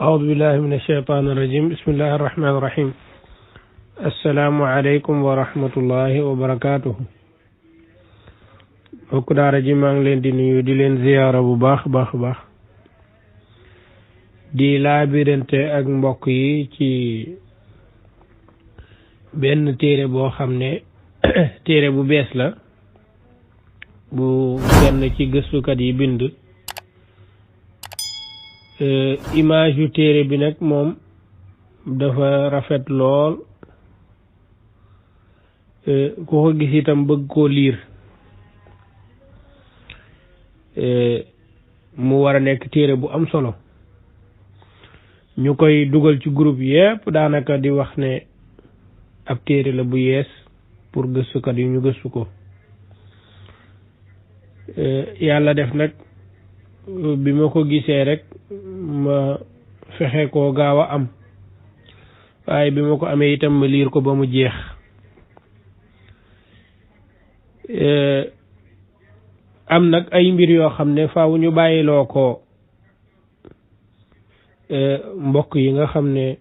أعوذ بالله من الشيطان الرجيم بسم الله الرحمن الرحيم السلام عليكم ورحمة الله وبركاته mbokk daara ji maa ngi leen di nuyu di leen ziyaara bu baax di laabirante ak mbokk yi ci benn téere boo xam ne téere bu bees la bu kenn ci gëstukat yi bind image yu téere bi nag moom dafa rafet lool ku ko gis itam bëgg koo liir mu war a nekk téere bu am solo ñu koy dugal ci groupe yépp daanaka di wax ne ab téere la bu yees pour gëstukat yi ñu gëstu ko yàlla def nag bi ma ko gisee rek ma fexe koo gaaw a am waaye bi ma ko amee itam ma liir ko ba mu jeex am nag ay mbir yoo xam ne faaw ñu bàyyiloo ko mbokk yi nga xam ne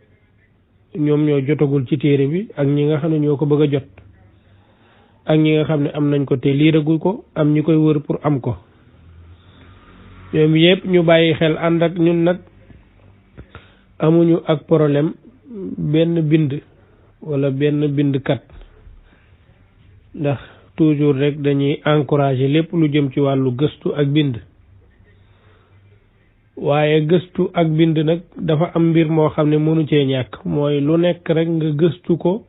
ñoom ñoo jotagul ci téere bi ak ñi nga xam ne ñoo ko bëgg a jot ak ñi nga xam ne am nañ ko te liiragul ko am ñi koy wër pour am ko ñoom yëpp ñu bàyyi xel ànd ak ñun nag amuñu ak problème benn bind wala benn bindkat ndax toujours rek dañuy encourager lépp lu jëm ci wàllu gëstu ak bind waaye gëstu ak bind nag dafa am mbir moo xam ne mënu cee ñàkk mooy lu nekk rek nga gëstu ko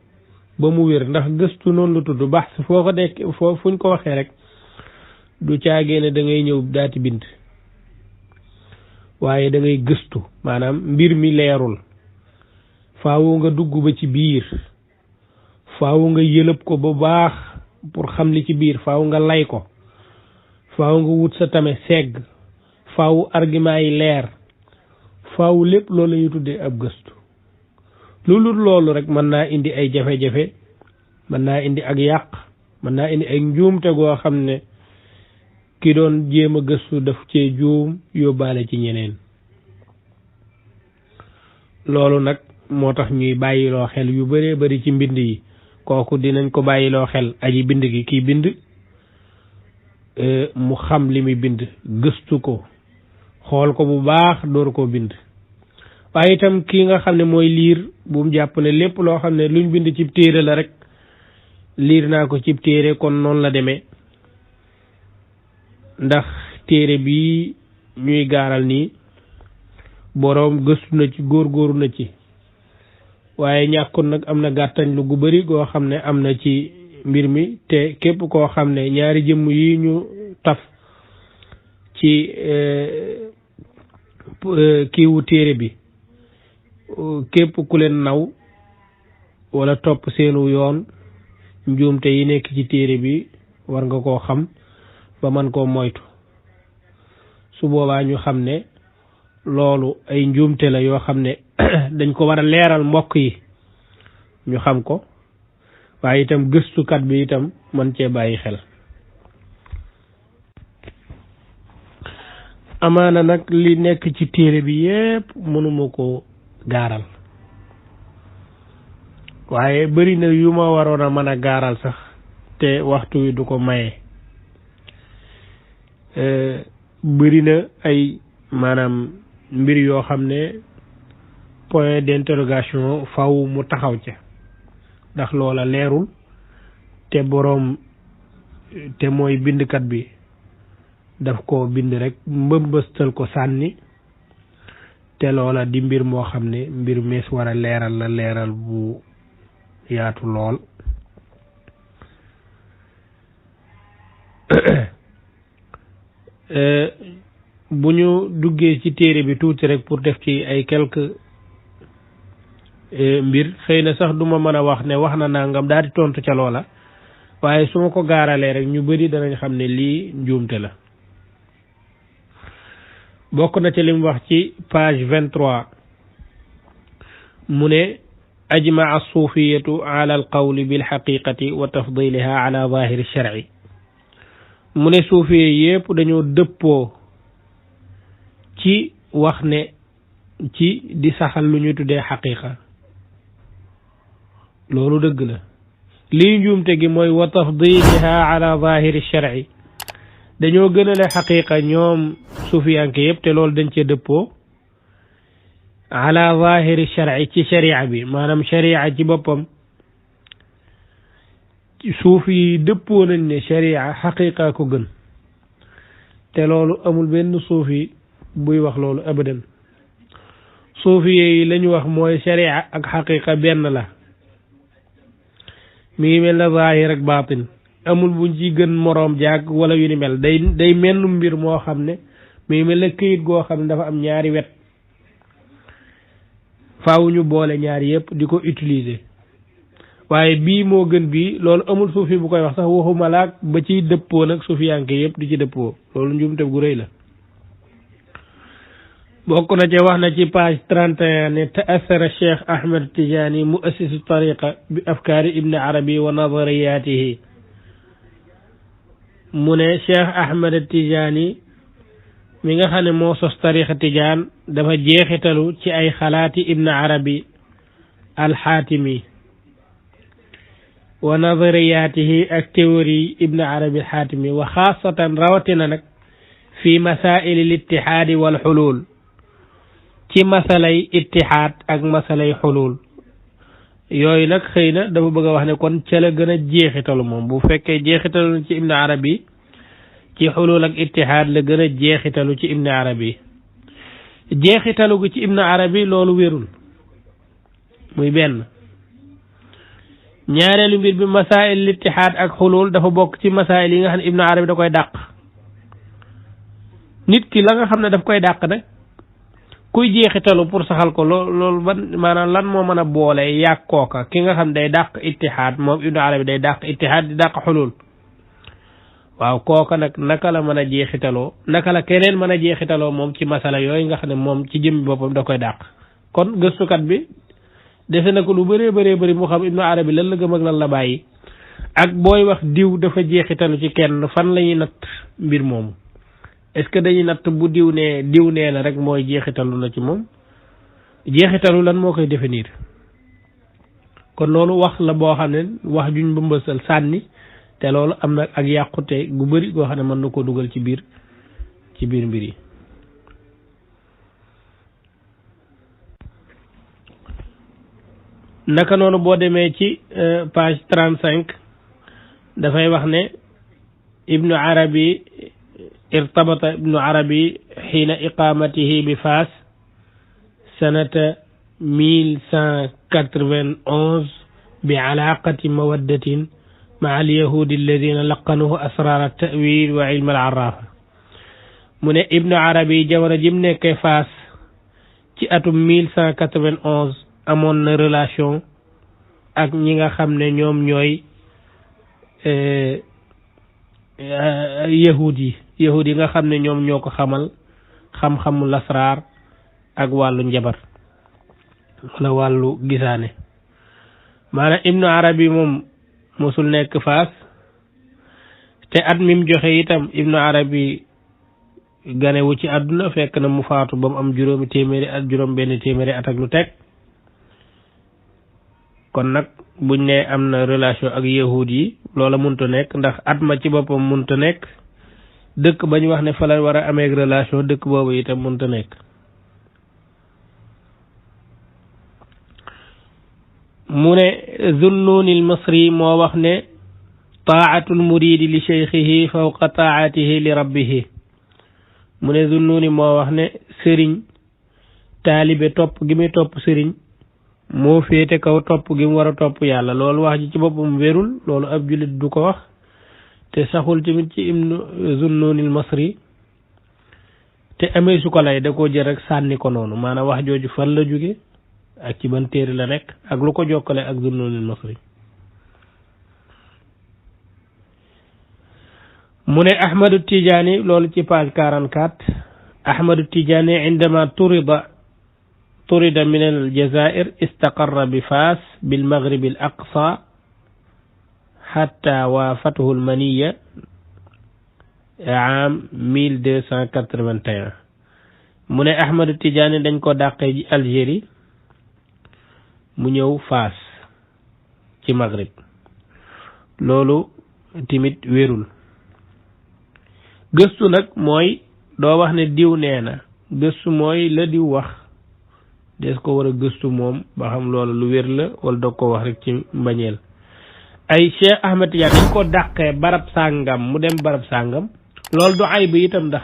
ba mu wér ndax gëstu noonu lu tudd baax foo ko dekk foo fuñ ko waxee rek du caagee ne da ngay ñëw daati bind waaye da ngay gëstu maanaam mbir mi leerul faawu nga dugg ba ci biir faawu nga yëlëb ko ba baax pour xam li ci biir faaw nga lay ko faaw nga wut sa tame segg faaw argument yi leer faaw lépp loolu la ñuy tuddee ab gëstu loolu rek mën naa indi ay jafe-jafe mën naa indi ak yàq mën naa indi ay njuumte goo xam ne ki doon jéem a gëstu daf cee juum yóbbaale ci ñeneen loolu nag moo tax ñuy bàyyiloo xel yu bëree bëri ci mbind yi kooku dinañ ko bàyyiloo xel aji bind gi kii bind mu xam li muy bind gëstu ko xool ko bu baax door koo bind waaye itam kii nga xam ne mooy liir bu mu jàpp ne lépp loo xam ne luñ bind cib téere la rek liir naa ko cib téere kon noonu la demee ndax téere bi ñuy gaaral nii boroom gëstu na ci góorgóoru na ci waaye ñàkkul nag am na gàttañ lu gu bari goo xam ne am na ci mbir mi te képp koo xam ne ñaari jëmm yi ñu taf ci kiiwu téere bi képp ku leen naw wala topp seenu yoon njuumte yi nekk ci téere bi war nga koo xam ba man koo moytu su boobaa ñu xam ne loolu ay njuumte la yoo xam ne dañ ko war a leeral mbokk yi ñu xam ko waaye itam gëstukat bi itam mën cee bàyyi xel amaana nag li nekk ci téere bi yépp mënuma ko gaaral waaye bari na yu ma waroon a mën a gaaral sax te waxtu wi du ko maye bari na ay maanaam mbir yoo xam ne point d'interrogation faw mu taxaw ca ndax loola leerul te boroom te mooy bindkat bi daf ko bind rek mbëmbëstal ko sànni te loola di mbir moo xam ne mbir mees war a leeral la leeral bu yaatu lool bu ñu duggee ci téere bi tuuti rek pour def ci ay quelques mbir xëy na sax duma mën a wax ne wax na nangam daal di tontu ca loola waaye su ma ko gaaralee rek ñu bari danañ xam ne lii njuumte la bokk na ci lim wax ci page 23 mu ne ajmaa suufiyatu ala alqawli bilxaqiqati wa tafdiliha ala zahiri sharci mu ne suufiye yépp dañoo dëppoo ci wax ne ci di saxal lu ñu tuddee xaqiqa loolu dëgg la lii njuumte gi mooy wa tafdiliha ala zahiri shar'i dañoo gënale xaqiqa ñoom sufiyanke yëpp te loolu dañ cee dëppoo ala zahiri shar'i ci sharia bi maanaam sharia ci boppam suufi yi dëppoo nañ ne sharia xaqiqa ko gën te loolu amul benn suufi buy wax loolu abadan suufi yi la ñu wax mooy sharia ak xaqiqa benn la mi ngi mel na zahir ak baatin amul buñ ci gën moroom jaag wala yu ni mel day menn mbir moo xam ne mi ngi mel na këyit goo xam ne dafa am ñaari wet faaw ñu boole ñaari yëpp di ko utiliser waaye bii moo gën bii loolu amul suufi bu koy wax sax waxuma laak ba ciy dëppoo nag suufiyanke yëpp di ci dëppoo loolu njuumte gu rëy la bokk na ci wax na ci page 31 ne ta'assara Cheikh Ahmed Tidiane muassisu tariqa bi afkaari Ibn Arabi wa nazariyatihi mu ne Cheikh Ahmed Tidiane mi nga xam ne moo sos tariqa Tidiane dafa jeexitalu ci ay xalaati Ibn Arabi al-Xaatimi wa nazariyatihi ak théorie Ibn Arabi al-Xaatimi wa xaasatan rawatina nag fi masaa'il al-ittihaad wal xulul ci masalay ittihaad ak masalay xulul yooyu nag xëy na dafa bëgg a wax ne kon ca la gën a jeexitalu moom bu fekkee jeexitalu ci Ibn Arabi ci xulul ak ittihaad la gën a jeexitalu ci Ibn Arabi jeexitalu gi ci Ibn Arabi loolu wérul muy benn ñaareelu mbir bi masail ittihaad ak xulul dafa bokk ci masail yi nga xam ne Ibn Arabi da koy dàq nit ki la nga xam ne daf koy dàq nag kuy jeexitalu pour saxal ko loolu ban maanaam lan moo mën a boole yàq kooka ki nga xam day dàq ittihaad moom Ibn Arabi day dàq ittihaad di dàq xulul waaw kooka nag naka la mën a jeexitaloo naka la keneen mën a jeexitaloo moom ci masala yooyu nga xam ne moom ci jëmmi boppam da koy dàq kon gëstukat bi defe na ko lu bëree bëri mu xam Ibn Arabi lan la gëm ak lan la bàyyi ak booy wax diw dafa jeexitalu ci kenn fan la ñuy natt mbir moomu est-ce que dañuy natt bu diw nee na rek mooy jeexitalu na ci moom jeexitalu lan moo koy définir kon loolu wax la boo xam ne wax juñ bëmbësal sànni te loolu am na ak yàqute gu bëri goo xam ne mën na koo dugal ci biir mbir yi naka noonu boo demee ci page 35 dafay wax ne Ibn Arabi ارتبط ابن عربي حين إقامته بفاس سنة 1191 بعلاقة مودة مع اليهود الذين لقنوه أسرار التأويل وعلم العرافة من ابن عربي جمر جمنا كفاس ci atum 1191 amoon na relation ak ñi nga xam ne ñoom ñooy yahud yi nga xam ne ñoom ñoo ko xamal xam-xamu lasraar ak wàllu njabar wala wàllu gisaane maanaam Ibnu Arabi moom mosul nekk Faas te at mim joxe itam Ibnu Arabi ganewu ci àdduna fekk na mu faatu ba mu am juróom benn téeméeri at ak lu teg kon nag buñ ne am na relation ak yahud yi loola munta nekk ndax at ma ci boppam munta nekk dëkk bañ wax ne fa la war a amee relation dëkk boobu itam munta nekk mu ne Zunnunil Misri moo wax ne taatul muridi li cheikhihi fawqa taatihi li rabbihi mu ne Zunnuni moo wax ne sëriñ taalibe topp gi muy topp sëriñ moo féete kaw topp gi mu war a topp yàlla loolu wax ji ci boppam wérul loolu ab jullit du ko wax te saxul tamit ci Ibnu Zunnunil Misri te amee su ko lay da koo jël rek sànni ko noonu maanaam wax jooju fan la jóge ak ci ban téere la nekk ak lu ko jokkale ak Zunnunil Misri mu ne Ahmadu Tijaani loolu ci page 44 Ahmadu Tijaani indama turida min aljazair istaqarra bi Faas bil maghrib al aqsa hatta waafathu almaniya am 1281 mu ne Ahmadu Tijaani dañ ko dàqee ji Algérie mu ñëw Faas ci Maghrib loolu timit wérul gëstu nag mooy doo wax ne diw nee na gëstu mooy la diw wax des ko war a gëstu moom ba xam loolu lu wér la wala doo ko wax rek ci mbañeel ay Cheikh Ahmed Tidiane dañ ko dàqee barab sàngam mu dem barab sàngam loolu du ay bi itam ndax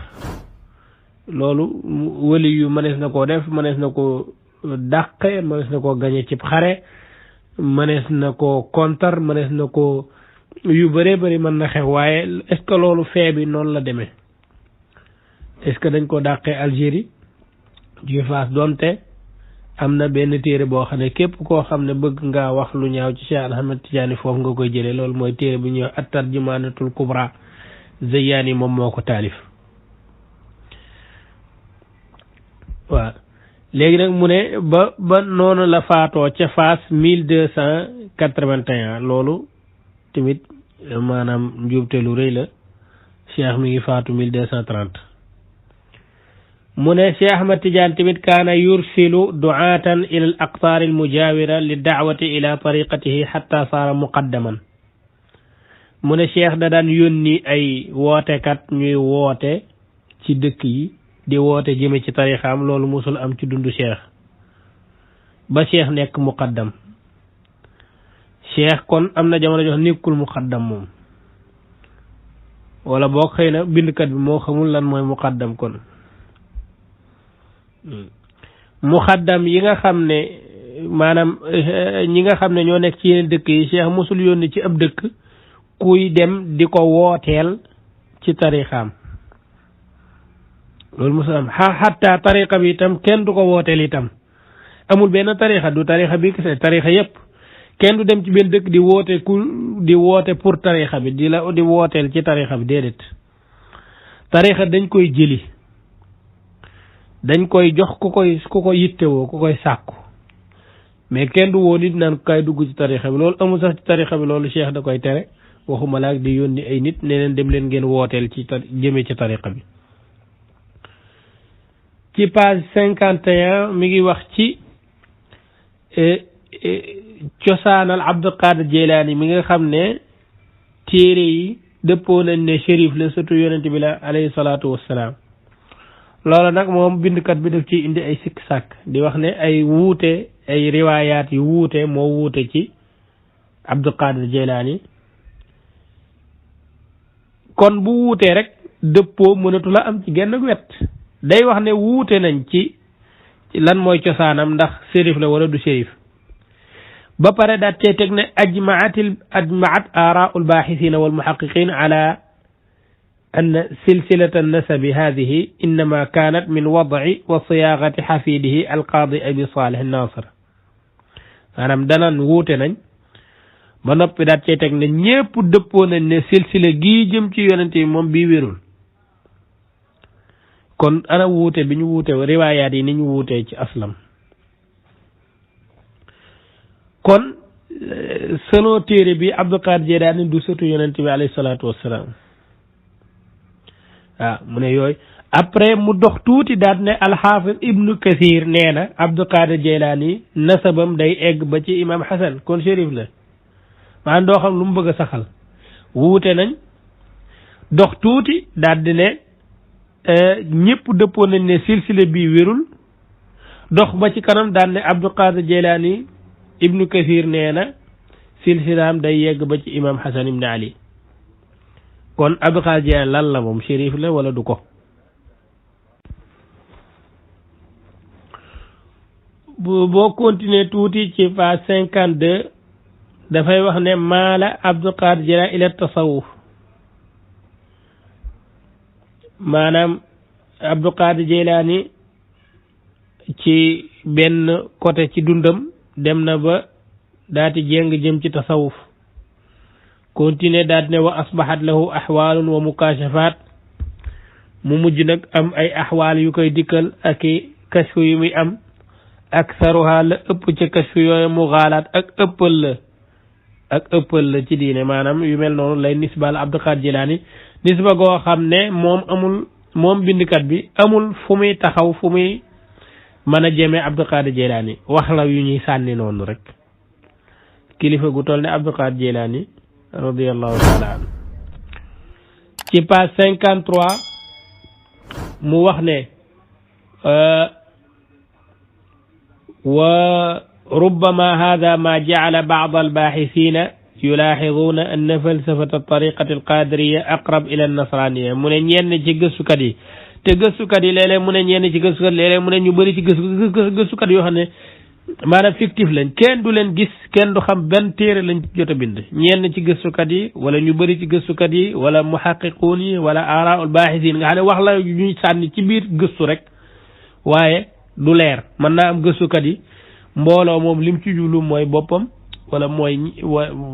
loolu wali yu mënees na koo def mënees na ko dàqe mënees na koo gañe ci xare mënees na koo kontar mënees na ko yu bëree bëri mën na xew waaye est-ce que loolu fee bi noonu la demee est-ce que dañ ko dàqee Algérie ju Faas donte am na benn téere boo xam ne képp koo xam ne bëgg ngaa wax lu ñaaw ci Cheikh Ahmed Tidiane foofu nga koy jëlee loolu mooy téere bu ñuy wax at-Tarjumaanatul Kubra Zeyyaani moom moo ko taalif waaw léegi nag mu ne ba noonu la faatoo ca Faas 1281 loolu tamit maanaam njuumte lu rëy la Cheikh mi ngi faatu 1230 mu ne Cheikh Ahmad Tidiane tamit kaana yursilu du'aatan ila al aqtaar al mujawira li da'wati ila tariqatihi hatta saara muqaddaman mu ne Cheikh da daan yónni ay wootekat ñuy woote ci dëkk yi di woote jëme ci tarixaam loolu musul am ci dundu Cheikh ba Cheikh nekk muqaddam Cheikh kon am na jamono jox nekkul muqaddam moom wala boo xëy na bindkat bi moo xamul lan mooy muqaddam kon muqaddam yi nga xam ne maanaam ñi nga xam ne ñoo nekk ci yeneen dëkk yi Cheikh musul yónni ci ab dëkk kuy dem di ko wooteel ci tarixaam loolu musul am xatta tariqa bi itam kenn du ko wooteel itam amul benn tariqa du tariqa bi kese tariqa yépp kenn du dem ci benn dëkk di woote pour tariqa bi di wooteel ci tariqa bi déedéet tariqa dañ koy jëli dañ koy jox ku ko yittewoo ku koy sàkku mais kenn du woo nit naan kay dugg ci tariqa bi loolu amul sax ci tariqa bi loolu Cheikh da koy tere waxuma laak di yónni ay nit ne leen dem leen ngeen wooteel ci jëme ci tariqa bi ci page 51 mi ngi wax ci cosaanal Abdul Qadir Jeylaani mi nga xam ne téere yi dëppoo nañ ne shérif la surtout yonent bi la alayhi salaatu wassalaam loolu nag moom bindkat bi daf ci indi ay sikk sàkk di wax ne ay wuute ay riwaayaat yu wuute moo wuute ci Abdul Qadir Jeylaani kon bu wuutee rek dëppoo mënatu la am ci genn wet day wax ne wuute nañ ci lan mooy cosaanam ndax shérif la wala du shérif ba pare daat cee teg ne ajmaat aaraau lbaaxisina walmuxaqiqin ala an silsilata nasabi hadihi innama kanat min wadci wa siyaagati xafidihi alqaadi abi salih nasir maanaam danan wuute nañ ba noppi daat cee teg ne ñépp dëppoo nañ ne silsila gii jëm ci yonente yi moom bii wérul kon ana wuute bi ñu wuute riwaayaat yi ni ñu wuutee ci aslam kon selon téere bi Abdul Qadir Jeylaani du sëtu yonent bi alayhi salaatu wassalaam waaw mu ne yooyu après mu dox tuuti daat ne alxaafis ibnu Kathir nee na Abdul Qadir Jeylaani nasabam day egg ba ci imam Hasan kon shérif la maanaam doo xam lu mu bëgg a saxal wuute nañ dox tuuti daat di ne ñëpp dëppoo nañ ne silsile bii wérul dox ba ci kanam daan ne Abdul Qadir Jeylaani ibnu Kathir nee na silsilaam day yegg ba ci imam Hasan ibn Ali kon Abdul Qadir Jeylaani lan la moom shérif la wala du ko boo continuer tuuti ci page 52 dafay wax ne maala Abdul Qadir Jeylaani ila tasawuf maanaam Abdul Qadir Jeylaani ci benn côté ci dundam dem na ba daati jéng jëm ci tasawuf continuer daat ne wa asbahat lahu axwaalun wa mukashafaat mu mujj nag am ay axwaal yu koy dikkal ak i kashfu yu muy am aksaruha la ëpp ca kashfu yooyu mu xaalaat ak ëppal la ci diine maanaam yu mel noonu lay nisbal Abdul Qadir Jeylaani nisba goo xam ne moom amul moom bindkat bi amul fu muy taxaw fu muy mën a jëmee Abdul Qadir Jilani wax la yu ñuy sànni noonu rek kilifa gu toll ne Abdul Qadir Jilani radiyallahu taala anhu ci page 53 mu wax ne wa rubbama hada ma ja'ala ba'd al-bahithina يلاحظون أن فلسفة الطريقة القادرية أقرب إلى النصرانية من ñenn ci gëstukat yi te gëstukat yi léeg-léeg mu ne ñenn ci gëstukat léeg-léeg mu ne ñu bëri ci gëstukat yoo xam ne maanaam fictif lañ kenn du leen gis kenn du xam benn téere lañ jot a bind ñenn ci gëstukat yi wala ñu bëri ci gëstukat yi wala muhaqiquun yi wala aaraul baaxisiin nga xam ne wax la ñuy sànni ci biir gëstu rek waaye du leer mën naa am gëstukat yi mbooloo moom lim ci jublu mooy boppam wala mooy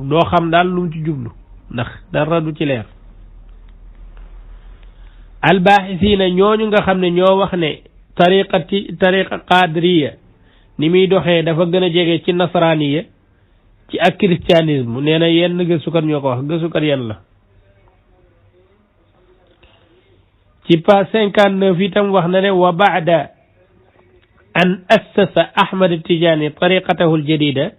doo xam daal lu mu ci jublu ndax dara du ci leer albaaxisiina ñooñu nga xam ne ñoo wax ne tariqa qadiriya ni muy doxee dafa gën a jege ci nasaraaniya ci ak christianisme nee na yenn gëstukat ñoo ko wax gëstukat yenn la ci page 59 itam wax na ne wa baada an assasa Ahmad Tijaani tariqatahu aljadida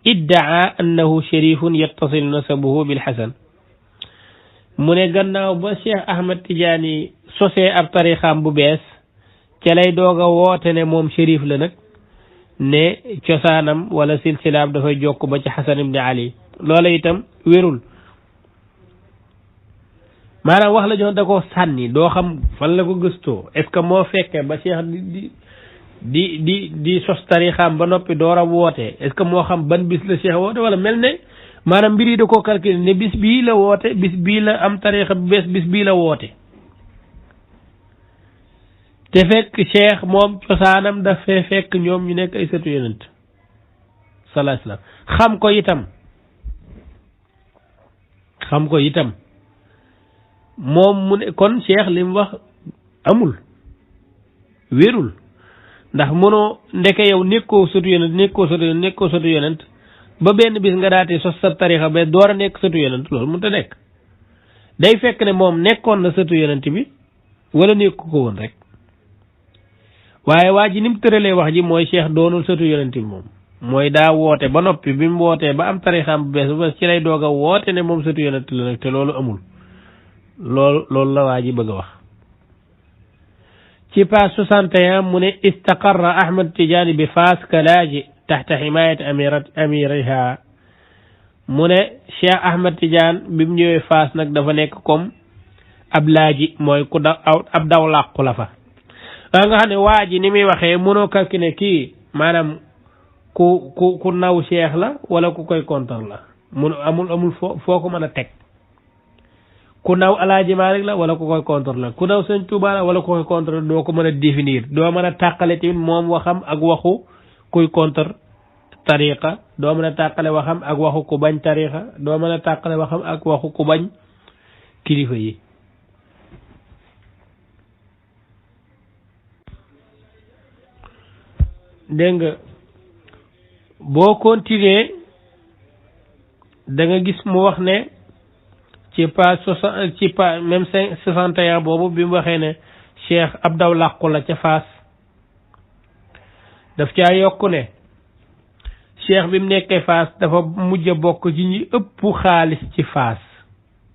iddaa annahu sharifun yattasil nasabuhu bilxasan mu ne gannaaw ba Cheikh Ahmad Tijaani sosee ab tarixaam bu bees ca lay doog a woote ne moom sharif la nag ne cosaanam wala silsilaam dafay jokk ba ci Xasan ibni Ali loola itam wérul maanaam wax la jox da ko sànni doo xam fan la ko gëstoo est ce que moo fekkee ba Cheikh di sos tarixaam ba noppi door a woote est ce que moo xam ban bis la Cheikh woote wala mel ne maanaam mbir yi da koo calculé ne bis bii la woote bis bii la am tarixa bu bees bis bii la woote te fekk Cheikh moom cosaanam dafay fekk ñoom ñu nekk ay sëtu yonent sallallahu alayhi wasallam xam ko itam moom mu ne kon Cheikh li mu wax amul wérul ndax mënoo ndeke yow nekkoo sëtu yonent ba benn bis nga daate sos sa tarixa ba door a nekk sëtu yonent loolu mënut a nekk day fekk ne moom nekkoon na sëtu yonent bi wala nekku ko woon rek waaye waa ji ni mu tëralee wax ji mooy Cheikh doonul sëtu yonent bi moom mooy daa woote ba noppi bi mu wootee ba am tarixam bu bees ba ci lay doog a woote ne moom sëtu yonent la nag te loolu amul loolu la waa ji bëgg a wax ci page 61 mu ne istaqarra Ahmad Tijaani bi Faas Kalaaji taxta ximaayat amiriha mu ne Cheikh Ahmad Tidiane bi mu ñëwee Faas nag dafa nekk comme ab laaji mooy ku ab daw làqu la fa nga xam ne waa ji ni muy waxee mënoo kalki ne kii maanaam ku naw Cheikh la wala ku koy contre la mun amul foo ko mën a teg ku naw Alaaji Maalik la wala ku koy contre la ku naw Sëñ Tuubaa la wala ku koy contre la doo ko mën a définir doo mën a tàqale tamit moom waxam ak waxu kuy contre tariqa doo mën a tàqale waxam ak waxu ku bañ tariqa doo mën a tàqale waxam ak waxu ku bañ kilifa yi dégg nga boo continuer da nga gis mu wax ne ci page même 61 boobu bi mu waxee ne Cheikh ab daw làqu la ca Faas daf caa yokku ne Cheikh bi mu nekkee Faas dafa mujj a bokk ci ñi ëpp xaalis ci Faas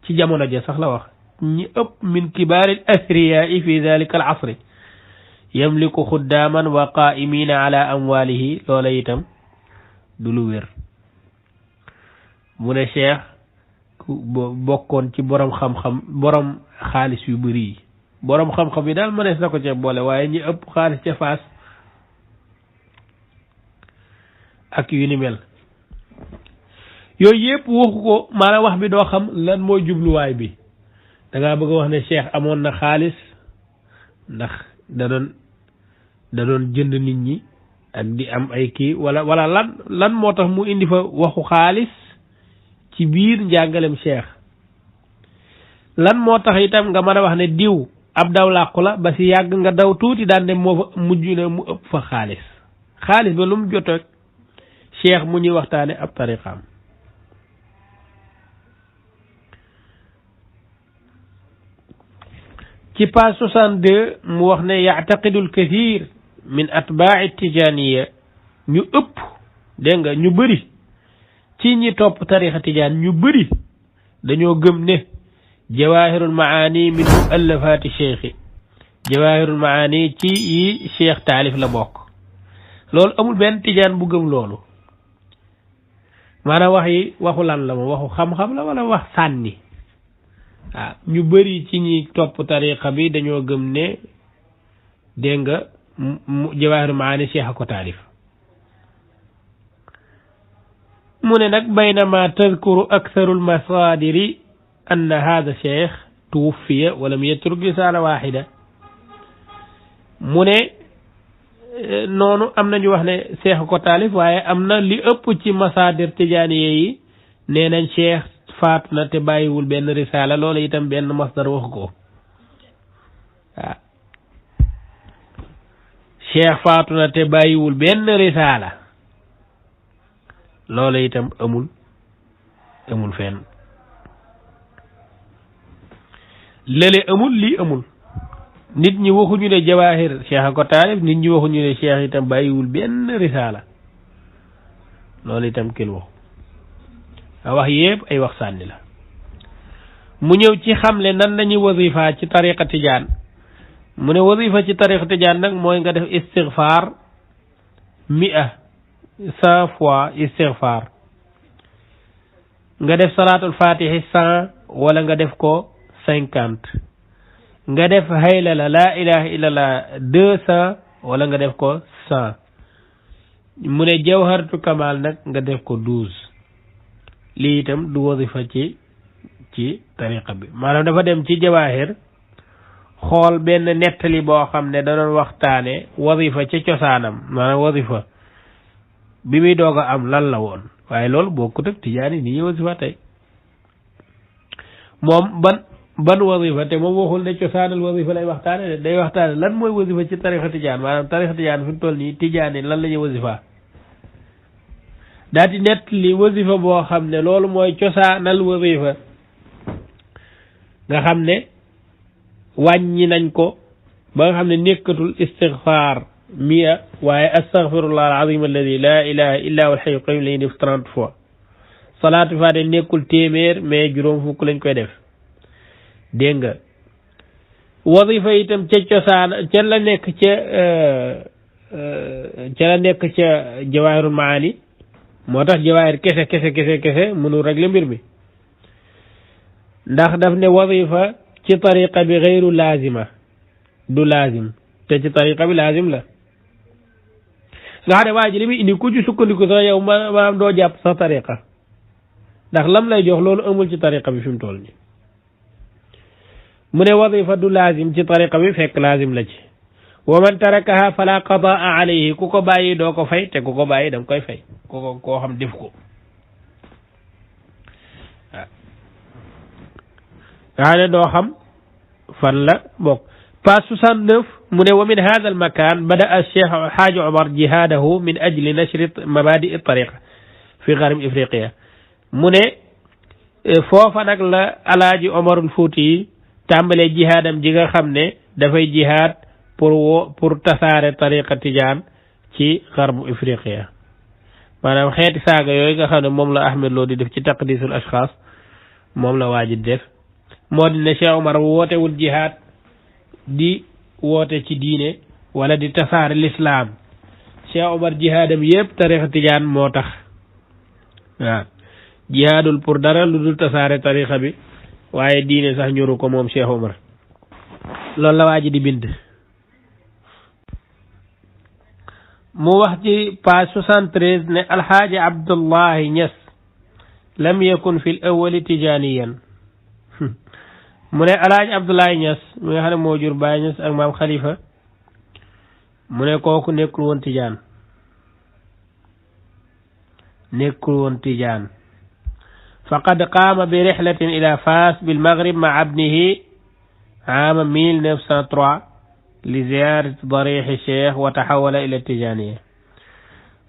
ci jamono ja sax la wax ñi ëpp min kibaaril athriyaa fi dhalika al asri yamliku xuddaaman wa qaa'imiina ala amwaalihi loola itam du lu wér mu ne Cheikh bokkoon ci borom xam-xam borom xaalis yu bëri yi borom xam-xam yi daal mënees na ko ca boole waaye ñi ëpp xaalis ca Faas ak yu ni mel yooyu yëpp waxu ko maanaam wax bi doo xam lan mooy jubluwaay bi da ngaa bëgg a wax ne Cheikh amoon na xaalis ndax da doon jënd nit ñi ak di am ay kii wala lan moo tax mu indi fa waxu xaalis ci biir njàngalem Cheikh lan moo tax itam nga mën a wax ne diw ab daw làqu la ba si yàgg nga daw tuuti daan dem moo fa mujj ne mu ëpp fa xaalis ba lu mu jot ak Cheikh mu ñuy waxtaane ab tariqaam ci page 62 mu wax ne ya'taqidu al-kathir min atba'i tijaniya ñu ëpp dégg nga ñu bëri ci ñi topp tarixa tijaan ñu bëri dañoo gëm ne jawahirul maani min muallafati cheikh jawahirul maani ci yi cheikh taalif la bokk loolu amul benn tijaan bu gëm loolu maanaam wax yi waxu lan la ma waxu xam-xam la wala wax sànni waaw ñu bëri ci ñi topp tariqa bi dañoo gëm ne dégg nga jawahirul maani cheikh a ko taalif mu ne nag baynama tadkuru aktharu almasadiri anna hada cheikh tuwuffiya walam yatruk risala waxida mu ne noonu am nañu wax ne cheikh ko taalif waaye am na li ëpp ci masadir tijaaniye yi nee nañ cheikh faatu na te bàyyiwul benn risala loolu itam benn masdar wax ko waaw cheikh faatu na te bàyyiwul benn risala loolu itam amul fenn lële amul lii amul nit ñi waxuñu ne jawahir cheikh a ko taalif nit ñi waxuñu ne cheikh itam bàyyiwul benn risala loolu itam kenn waxu wax yépp ay wax sànni la mu ñëw ci xamle nan lañuy wasifa ci tariqa tijaan mu ne wasifa ci tariqa tijaan nag mooy nga def istighfar 100 fois istighfar nga def salatul fatihi 100 wala nga def ko 50 nga def haylala la ilaha illallah 200 wala nga def ko 100 mu ne jawharatu kamal nag nga def ko 12 lii itam du wasifa ci tariqa bi maanaam dafa dem ci jawahir xool benn nettali boo xam ne da doon waxtaane wasifa ci cosaanam maanaam wasifa bi muy doog a am lan la woon waaye loolu bokkut ak tijaani ni wasifa tey moom ban wasifa te moom waxul ne cosaanal wasifa lay waxtaane de day waxtaane lan mooy wasifa ci tarixa tijaan maanaam tarixa tijaan fi mu toll nii tijaani lan la ñuy wasifa daati nett li wasifa boo xam ne loolu mooy cosaanal wasifa nga xam ne wàññi nañ ko ba nga xam ne nekkatul istighfar 100 waaye astaghfirullah alazim alladi la ilaha illa huwa alhayyul qayyum lañuy def 30 fois salaatu faate nekkul téeméer mais juróom fukk lañ koy def dégg nga wasifa itam ca cosaan ca la nekk ca jawahirul maani moo tax jawahir kese mënul régler mbir mi ndax daf ne wasifa ci tariqa bi gayru lazima du lazim te ci tariqa bi lazim la nga xam ne waa ji li muy indi ku ci sukkandiku sax yow maanaam doo jàpp sax tariqa ndax lam lay jox loolu amul ci tariqa bi fi mu toll nii mu ne wasifa du lazim ci tariqa bi fekk lazim la ci wa man tarakaha fala qadaa alayhi ku ko bàyyi doo ko fay te ku ko bàyyi da nga koy fay koo xam def ko nga xam ne doo xam fan la bokk page 69 mu ne wa min hada al makan bada al cheikh xaaji omar jihadahu min ajli nashri mabadi tariqa fi gharb ifriqiya mu ne foofa nag la alaaji omarul fuuti yi tàmbalee jihaadam ji nga xam ne dafay jihaad pour tasaare tariqa tijaan ci gharb ifriqiya maanaam xeeti saaga yooyu nga xam ne moom la Ahmed Lo di def ci taqdisul ashxaas moom la waajid def moo di ne Cheikh Omar wootewul jihaad di woote ci diine wala di tasaare l'islam Cheikh Omar jihaadam yëpp tariqa tijaan moo tax waaw jihaadul pour dara lu dul tasaare tariqa bi waaye diine sax ñoru ko moom Cheikh Omar loolu la waaji di bind mu wax ci page 73 ne alxaaji Abdullahi Ñas lam yakun fi l awali tijaniyan mu ne alxaaji Abdullahi Ñas mi nga xam ne moo jur Baay Ñas ak maam Khalifa mu ne kooku nekkul woon tijaan faqad qaama bi rihlatin ila Faas bil Maghrib ma ibnihi aama 1903 li ziyaarati dariixi cheikh wa taxawala ila tijaniya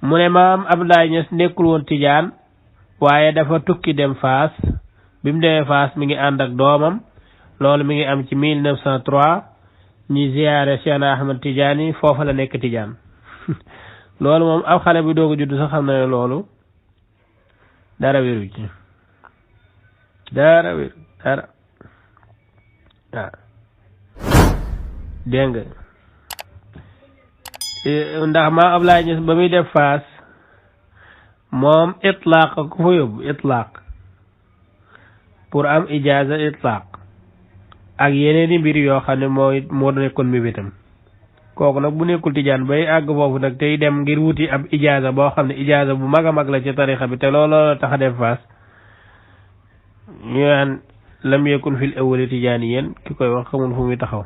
mu ne maam Abdoulaye Niass nekkul woon tijaan waaye dafa tukki dem Faas bi mu demee Faas mi ngi ànd ak doomam loolu mi ngi am ci 1903 ñi ziyaare Cheikh Ahmad Tidiane foofa la nekk Tidiane loolu moom ab xale bi doog a judd sax xam na ne loolu dara wéru ci dara wéru dara waaw dégg nga ndax maam Ablaye Niass ba muy def Faas moom itlaaq ku fa yóbbu itlaaq pour am ijaaza itlaaq ak yeneen i mbir yoo xam ne moo nekkoon mi bitam kooku nag bu nekkul tijaan bay àgg foofu nag tey dem ngir wuti ab ijaaza boo xam ne ijaaza bu mag a mag la ci tarixa bi te looloo tax a def Faas ñu naan lam yakun fil awwali tijaaniyan ki koy wax xamul fu muy taxaw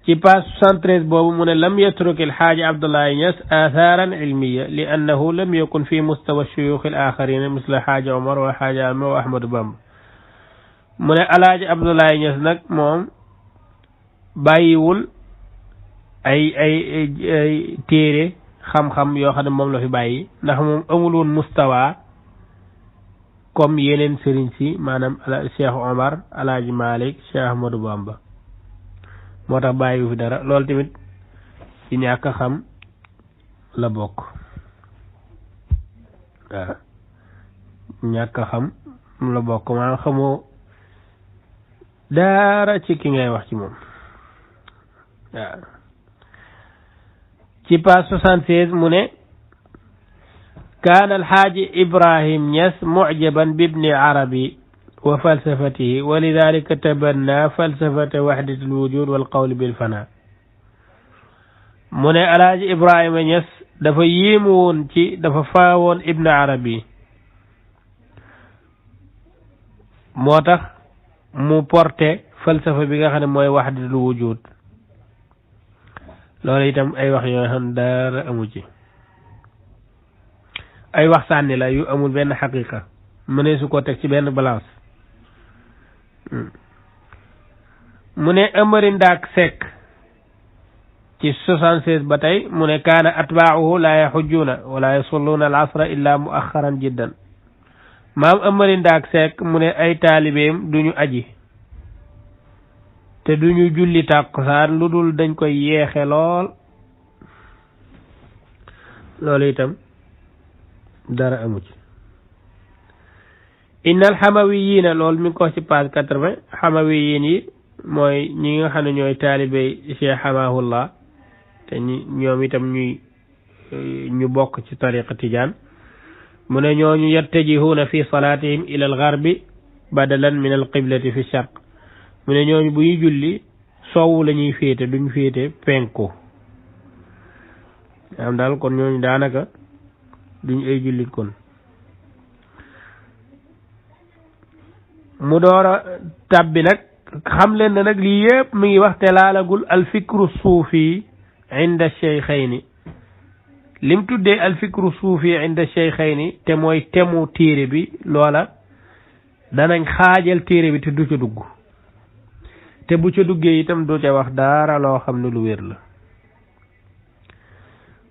ci page 73 boobu mu ne lam yatruk alxaaji Abdoulaye Niass athaaran ilmiya li annahu lam yakun fi mustawa shuyuux al axarina misla xaaja Omar wa xaaja Alma wa Ahmadu Bamba mu ne alaaji Abdoulaye Niass nag moom bàyyiwul ay téere xam-xam yoo xam ne moom la fi bàyyi ndax moom amul woon mustawa comme yeneen sëriñ si maanaam Cheikh Omar alaaji Malik Cheikh Ahmadou Bamba moo tax bàyyiwu fi dara loolu tamit ci ñàkk a xam la bokk waaw ñàkk a xam la bokk maanaam xamoo dara ci ki ngay wax ci moom waaw ci page 76 mu ne كان الحاج إبراهيم نياس معجبا بابن عربي وفلسفته ولذلك تبنى فلسفة وحدة الوجود والقول بالفناء من الحاج إبراهيم نياس دفا يمون تي دفا فاون ابن عربي موتاخ مو بورتي فلسفة بيغا خاني موي وحدة الوجود لولا يتم أي wax yo xam dara amu ci ay wax sànni la yu amul benn xaqiqa mënee su ko teg ci benn balance mu ne Amari Ndaak Seck ci 76 ba tey mu ne kaana atbaahu la yaxujjuuna wala yusalluuna al asra illa muaxaran jiddan maam Amari Ndaak Seck mu ne ay taalibeem duñu aji te duñu julli tàkkusaan lu dul dañ koy yeexe lool loolu itam dara amu ci innal xamawiyiina loolu mi ngi ko ci page 80 xamawiyiin yi mooy ñi nga xam ne ñooy taalibey Cheikh Hamahullah te ñoom itam ñu bokk ci tariqa tijaan mu ne ñooñu yattajihuuna fi salaatihim ila al garbi badalan min al qiblati fi sharq mu ne ñooñu bu ñu julli sowwu la ñuy féete duñ féete penku am daal kon ñooñu daanaka duñ ay jullit kon mu door a tàbbi nag xam leen ne nag lii yëpp mi ngi wax te laalagul alfikru suufi inda cheikhayni lim tuddee alfikru suufi inda cheikhayni te mooy temu téere bi loola danañ xaajal téere bi te du ca dugg te bu ca duggee itam du ca wax dara loo xam ne lu wér la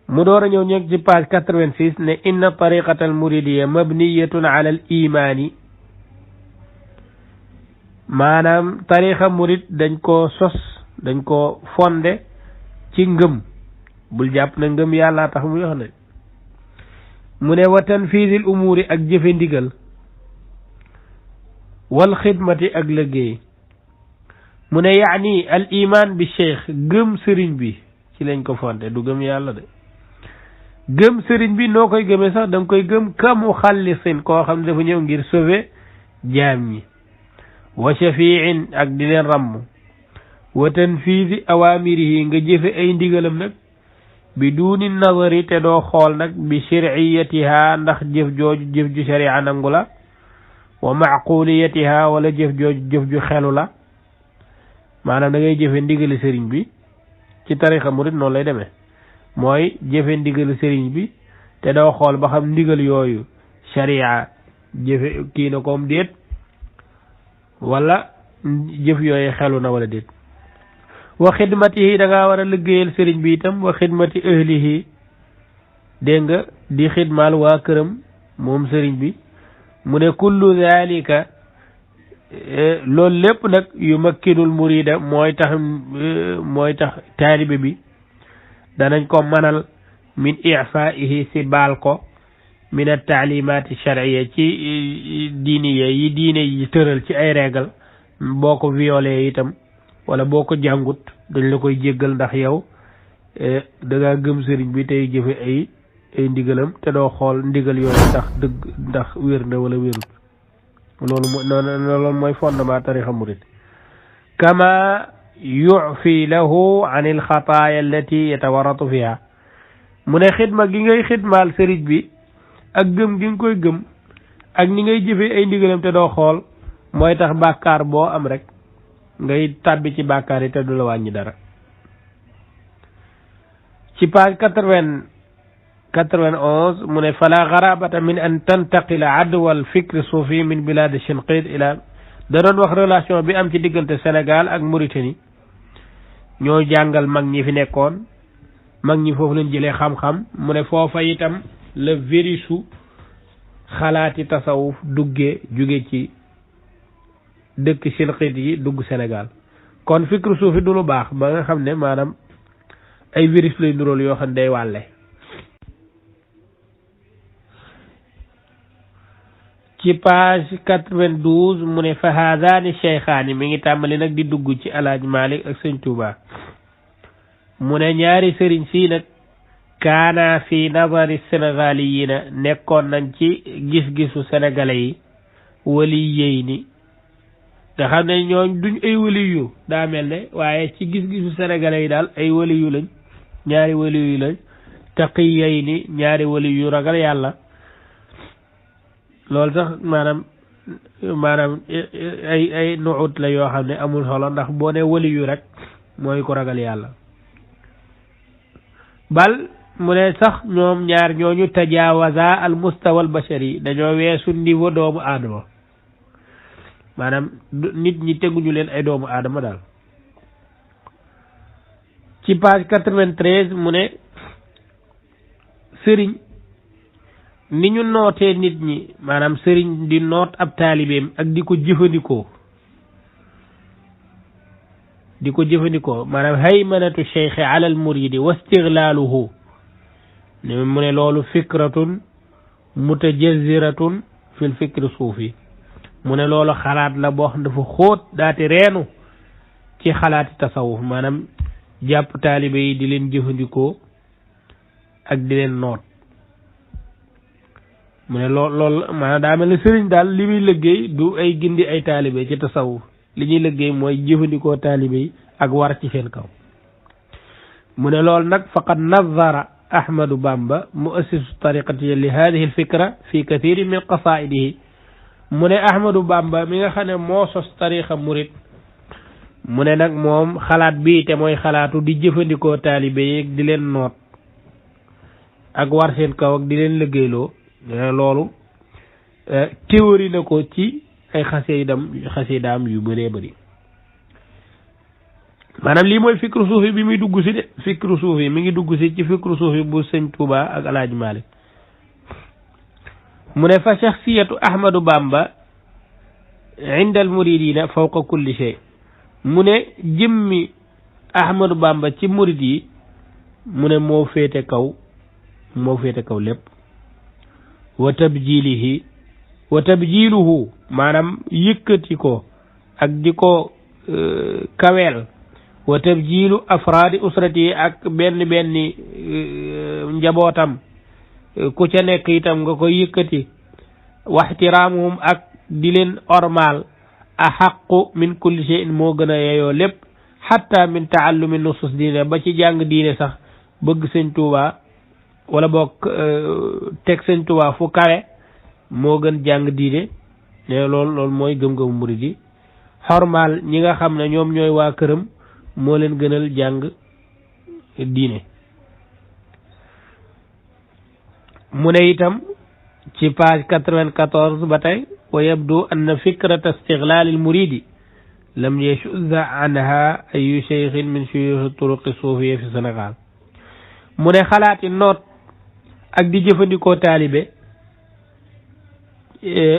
mu door a ñëw ñëg ci page 86 ne inna tariqata al muridiyya mabniyatun ala al imaani maanaam tariqa murid dañ koo sos dañ koo fonde ci ngëm bul jàpp na ngëm yàlla tax muy wax ne mu ne wa tanfiisil umuuri ak jëfe ndigal wal xidmati ak liggéey mu ne yaani al iman bi cheikh gëm sëriñ bi ci lañ ko fonde du gëm yàlla de gëm sëriñ bi noo koy gëmee sax da nga koy gëm kamu xallisin koo xam ne dafa ñëw ngir sauver jaam ñi wa shafiin ak di leen ràmm wa tanfiisi awaamirihi nga jëfe ay ndigalam nag bi duuni nazari te doo xool nag bi shirciyatiha ndax jëf jooju jëf ju sharia nangu la wa macquliyatiha wala jëf jooju jëf ju xelu la maanaam da ngay jëfe ndigali sëriñ bi ci tarixa murid noonu lay demee mooy jëfe ndigal sëriñ bi te doo xool ba xam ndigal yooyu sharia jëfe kii na koom déet wala jëf yooyu xelu na wala déet wa xidmatihi da ngaa war a liggéeyal sëriñ bi itam wa xidmati ahlihi dégg nga di xidmaal waa këram moom sëriñ bi mu ne kullu zalika loolu lépp nag yu makkinul murida mooy tax taalibe bi danañ ko manal min i'faihi si baal ko min at-taalimaati shar'iyya ci diiniya yi diine yi tëral ci ay régal boo ko violé itam wala boo ko jàngut dañ la koy jéggal ndax yow da ngaa gëm sëriñ bi tey jëfe ay ndigalam te doo xool ndigal yooyu ndax wér na wala wérut loolu mooy fondement tarixa murid kama yu'fi lahu an il xataaya allati yatawarratu fiha mu ne xidma gi ngay xidmaal sëriñ bi ak gëm gi nga koy gëm ak ni ngay jëfee ay ndigalam te doo xool mooy tax bàkkaar boo am rek ngay tàbbi ci bàkkaar yi te du la wàññi dara ci page 91 mu ne fala garabata min an tantaqila adwa al fikr suufi min bilad Shinqit ila da doon wax relation bi am ci diggante Sénégal ak Mauritanie ñoo jàngal mag ñi fi nekkoon mag ñi foofu lañ jëlee xam-xam mu ne foofa itam le virisu xalaati tasawuf jóge ci dëkk Shinqit yi dugg Sénégal kon fikru suufi du lu baax ba nga xam ne maanaam ay virus lay nuróol yoo xam ne day wàlle ci page 92 mu ne fa haadaani cheykhaani mi ngi tàmbali nag di dugg ci alaaj Malik ak sëñ Tuuba mu ne ñaari sëriñ sii nag kaana fi nazari sénégaliyina nekkoon nañ ci gis-gisu sénégalais yi waliyey ni nga xam ne ñooñ duñ ay waliyu daa mel ne waaye ci gis-gisu sénégalais yi daal ay waliyu lañ ñaari waliyu lañ taqiyey ni ñaari waliyu ragal yàlla loolu sax maanaam ay nuut la yoo xam ne amul solo ndax boo ne waliyu rek mooy ko ragal yàlla bal mu ne sax ñoom ñaar ñooñu tajaawaza al mustawa al bashari dañoo weesu niveau doomu aadama maanaam nit ñi teguñu leen ay doomu aadama daal ci page 93 mu ne sëriñ ni ñu nootee nit ñi maanaam sëriñ di noot ab taalibeem ak di ko jëfandikoo maanaam haymanatu cheikhi ala al muridi wa istighlaaluhu ne mu ne loolu fikratun mutajaziratun fil fikri suufi mu ne loolu xalaat la boo xam dafa xóot daati reenu ci xalaati tasawuf maanaam jàpp taalibe yi di leen jëfandikoo ak di leen noot mu ne loolu maanaam daa mel ne sëriñ daal li muy liggéey du ay gindi ay taalibe ci tasawuf li ñuy liggéey mooy jëfandikoo taalibe yi ak war ci seen kaw mu ne loolu nag faqad nazara Ahmadu Bamba muassisu tariqati li hadihi alfikra fi kathiri min qasaidihi mu ne Ahmadu Bamba mi nga xam ne moo sos tariqa murid mu ne nag moom xalaat bii te mooy xalaatu di jëfandikoo taalibe yi di leen noot ak war seen kaw ak di leen liggéeyloo loolu théorie na ko ci ay xasidaam yu bëree bëri maanaam lii mooy fikru suufi bi muy dugg si de fikru suufi mi ngi dugg si ci fikru suufi bu sëñ Tuuba ak Alaaji Maalik mu ne fa shaxsiyatu Ahmadu Bamba inda al muridina fawqa kulli shay mu ne jëmmi Ahmadu Bamba ci murid yi mu ne moo féete kaw lépp wa tabjiluhu maanaam yëkkati ko ak di ko kaweel wa tabjilu afraadi usrati ak benn njabootam ku ca nekk itam nga koy yëkkati waxtiraamuhum ak di leen ormaal axaqu min kulli shay'in moo gën a yeyoo lépp xatta min taallumi nusus diine ba ci jàng diine sax bëgg sëñ Tuuba wala boog teg sëñ Tuuba fu kawe moo gën jàng diine ne loolu mooy gëm-gëmu murid yi xormaal ñi nga xam ne ñoom ñooy waa këram moo leen gënal jàng diine mu ne itam ci page 94 ba tey wa yabdu anna fikrata istighlaal al muridi lam yashuzza anha ayu cheikhin min shuyukh turuq suufiyya fi Sénégal mu ne xalaati noot ak di jëfandikoo taalibe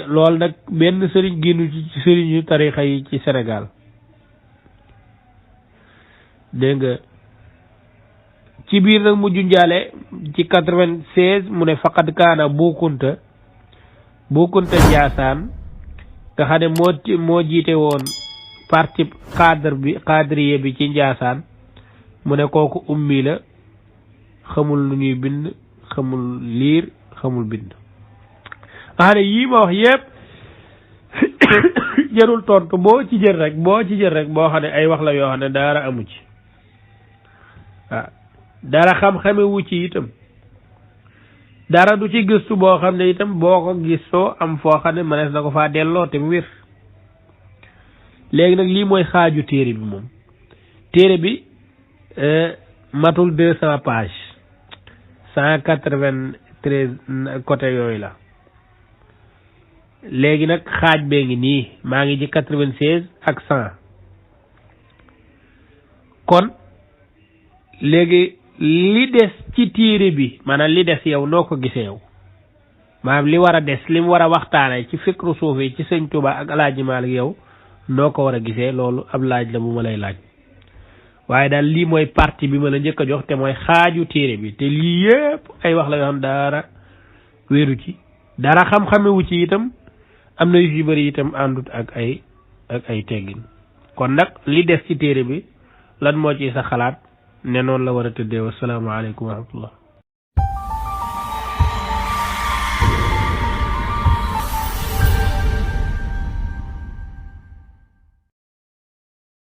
loolu nag benn sëriñ génnu ci sëriñu tarixa yi ci Sénégal dégg nga ci biir nag mu junjaale ci 96 mu ne faqad kaana Boukounta Ndiassane nga xam ne moo jiite woon parti cadrier bi ci Ndiassane mu ne kooku ummi la xamul lu ñuy bind xamul liir xamul bind nga xam ne yii ma wax yépp jarul tontu boo ci jël rek boo xam ne ay wax la yoo xam ne dara amu ci waaw dara xam-xame wu ci itam dara du ci gëstu boo xam ne itam boo ko gistoo am foo xam ne mënees na ko faa delloo te mu wér léegi nag lii mooy xaaju téere bi moom téere bi matul 200 pages 193 côté yooyu la léegi nag xaaj bee ngi nii maa ngi ci 96 ak 100 kon léegi li des ci téere bi maanaam li des yow noo ko gisee yow maanaam li war a des li mu war a waxtaane ci fikru suufi ci sëñ Tuuba ak Alaaji Maalik yow noo ko war a gisee loolu ab laaj la bu ma lay laaj waaye daal lii mooy partie bi ma la njëkk a jox te mooy xaaju téere bi te lii yépp ay wax la yoo xam dara wéeru ci dara xam-xamewu ci itam am na yu ci bëri itam àndut ak ay teggin kon nag li des ci téere bi lan moo ci sa xalaat ne noonu la war a tëddee wasalaamaaleykum wa rahmatullah